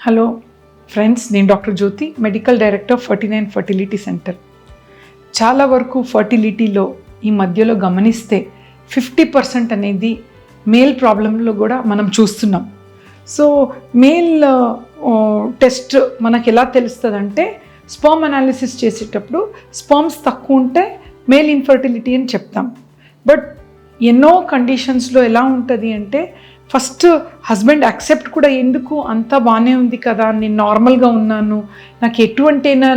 Hello friends, నేను doctor జ్యోతి, medical director 49 fertility centre. చాలా వరకు ఫర్టిలిటీలో ఈ మధ్యలో గమనిస్తే 50% అనేది మేల్ ప్రాబ్లంలో కూడా మనం చూస్తున్నాం. సో మేల్ టెస్ట్ మనకు ఎలా తెలుస్తుందంటే, స్పర్మ్ అనాలిసిస్ చేసేటప్పుడు స్పర్మ్స్ తక్కువ ఉంటే మేల్ ఇన్ఫర్టిలిటీ అని చెప్తాం. బట్ ఎన్నో కండిషన్స్లో ఎలా ఉంటుంది అంటే, ఫస్ట్ హస్బెండ్ యాక్సెప్ట్ కూడా, ఎందుకు అంతా బాగానే ఉంది కదా, నేను నార్మల్గా ఉన్నాను, నాకు ఎటువంటైనా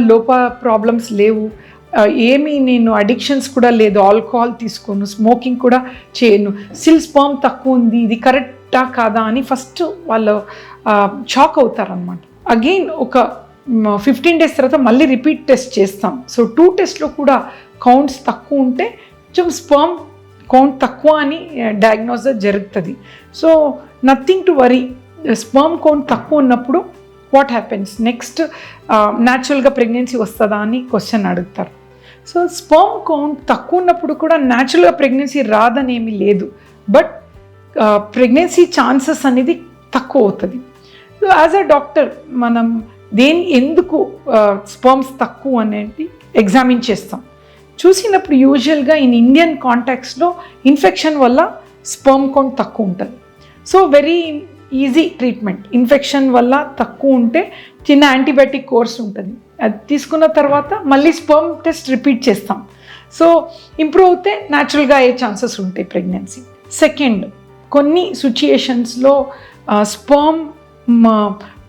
ప్రాబ్లమ్స్ లేవు, ఏమీ నేను అడిక్షన్స్ కూడా లేదు, ఆల్కహాల్ తీసుకోను, స్మోకింగ్ కూడా చేయను, స్టిల్ స్పర్మ్ తక్కువ ఉంది, ఇది కరెక్టా కాదా అని ఫస్ట్ వాళ్ళు షాక్ అవుతారనమాట. అగైన్ ఒక 15 days తర్వాత మళ్ళీ రిపీట్ టెస్ట్ చేస్తాం. సో 2 టెస్ట్లో కూడా కౌంట్స్ తక్కువ ఉంటే కొంచెం స్పర్మ్ కౌంట్ తక్కువ అని డయాగ్నోస్ జరుగుతుంది. So nothing to worry. Sperm count తక్కువ ఉన్నప్పుడు వాట్ హ్యాపెన్స్ నెక్స్ట్, న్యాచురల్గా ప్రెగ్నెన్సీ వస్తుందా అని క్వశ్చన్ అడుగుతారు. సో స్పర్మ్ కౌంట్ తక్కువ ఉన్నప్పుడు కూడా న్యాచురల్గా ప్రెగ్నెన్సీ రాదని ఏమీ లేదు, బట్ ప్రెగ్నెన్సీ ఛాన్సెస్ అనేది తక్కువ అవుతుంది. సో యాజ్ అ డాక్టర్ మనం ఎందుకు స్పర్మ్స్ తక్కువ అనేది ఎగ్జామిన్ చేస్తాం. చూసినప్పుడు యూజువల్గా ఇండియన్ కాంటాక్ట్స్లో ఇన్ఫెక్షన్ వల్ల స్పర్మ్ కౌంట్ తక్కువ ఉంటుంది. So very easy treatment. Infection వల్ల తక్కువ ఉంటే చిన్న యాంటీబయాటిక్ కోర్స్ ఉంటుంది, అది తీసుకున్న తర్వాత మళ్ళీ స్పర్మ్ టెస్ట్ రిపీట్ చేస్తాం. సో ఇంప్రూవ్ అవుతే న్యాచురల్గా అయ్యే ఛాన్సెస్ ఉంటాయి ప్రెగ్నెన్సీ. సెకండ్, కొన్ని సిచ్యుయేషన్స్లో స్పర్మ్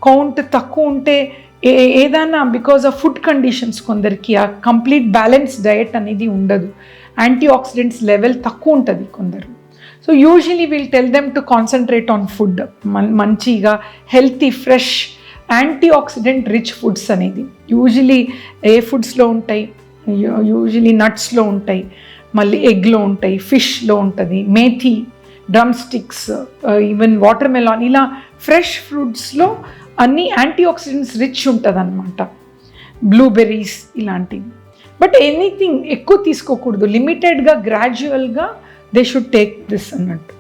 కౌంట్ తక్కువ ఉంటే ఏదైనా బికాజ్ ఆఫ్ ఫుడ్ కండిషన్స్, కొందరికి ఆ కంప్లీట్ బ్యాలెన్స్ డయట్ అనేది ఉండదు, యాంటీ ఆక్సిడెంట్స్ లెవెల్ తక్కువ ఉంటుంది కొందరు. So usually will tell them to concentrate on food, మంచిగా healthy fresh antioxidant rich foods అనేది యూజువలీ ఏ ఫుడ్స్లో ఉంటాయి, యూజువలీ నట్స్లో ఉంటాయి, మళ్ళీ ఎగ్లో ఉంటాయి, ఫిష్లో ఉంటుంది, methi, drumsticks, even watermelon, ఇలా ఫ్రెష్ ఫ్రూట్స్లో అన్ని యాంటీ ఆక్సిడెంట్స్ రిచ్ ఉంటుంది అనమాట, బ్లూబెర్రీస్ ఇలాంటివి. బట్ ఎనీథింగ్ ఎక్కువ తీసుకోకూడదు, లిమిటెడ్గా గ్రాడ్యువల్గా దే షుడ్ టేక్ దిస్ అన్నట్టు.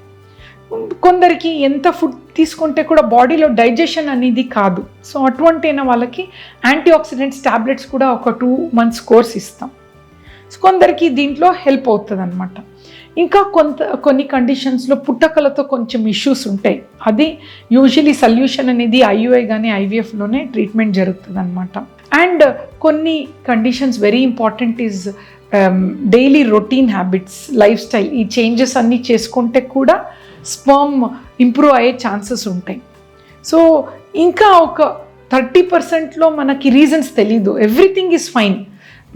కొందరికి ఎంత ఫుడ్ తీసుకుంటే కూడా బాడీలో డైజెషన్ అనేది కాదు. సో అటువంటైన వాళ్ళకి యాంటీ ఆక్సిడెంట్స్ ట్యాబ్లెట్స్ కూడా ఒక 2 months కోర్స్ ఇస్తాం. సో కొందరికి దీంట్లో హెల్ప్ అవుతుంది అనమాట. ఇంకా కొన్ని కండిషన్స్లో పుట్టకలతో కొంచెం ఇష్యూస్ ఉంటాయి, అది యూజువలీ సొల్యూషన్ అనేది ఐయుఐ కానీ ఐవీఎఫ్లోనే ట్రీట్మెంట్ జరుగుతుంది అనమాట. అండ్ కొన్ని conditions very important is daily routine habits, life style, ఈ చేంజెస్ అన్నీ చేసుకుంటే కూడా స్పర్మ్ ఇంప్రూవ్ అయ్యే ఛాన్సెస్ ఉంటాయి. సో ఇంకా ఒక 30%లో మనకి రీజన్స్ తెలీదు, ఎవ్రీథింగ్ ఈజ్ ఫైన్,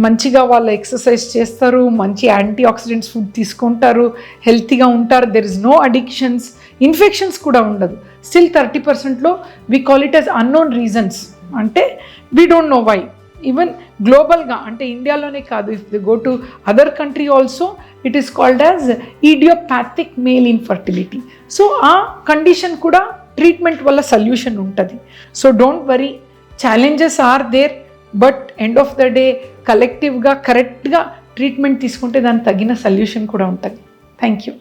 మంచిగా వాళ్ళు ఎక్సర్సైజ్ చేస్తారు, మంచి యాంటీ ఆక్సిడెంట్స్ ఫుడ్ తీసుకుంటారు, హెల్తీగా ఉంటారు, there is no addictions, infections కూడా ఉండదు. స్టిల్ 30%లో we call it as unknown reasons, అంటే we don't know why. Even గ్లోబల్గా, అంటే ఇండియాలోనే కాదు, if the go to other country also it is called as idiopathic male infertility. So ఆ condition కూడా ట్రీట్మెంట్ వల్ల సొల్యూషన్ ఉంటుంది. So don't worry, challenges are there, but end of the day కలెక్టివ్గా కరెక్ట్గా ట్రీట్మెంట్ తీసుకుంటే దానికి తగిన సొల్యూషన్ కూడా ఉంటుంది. Thank you.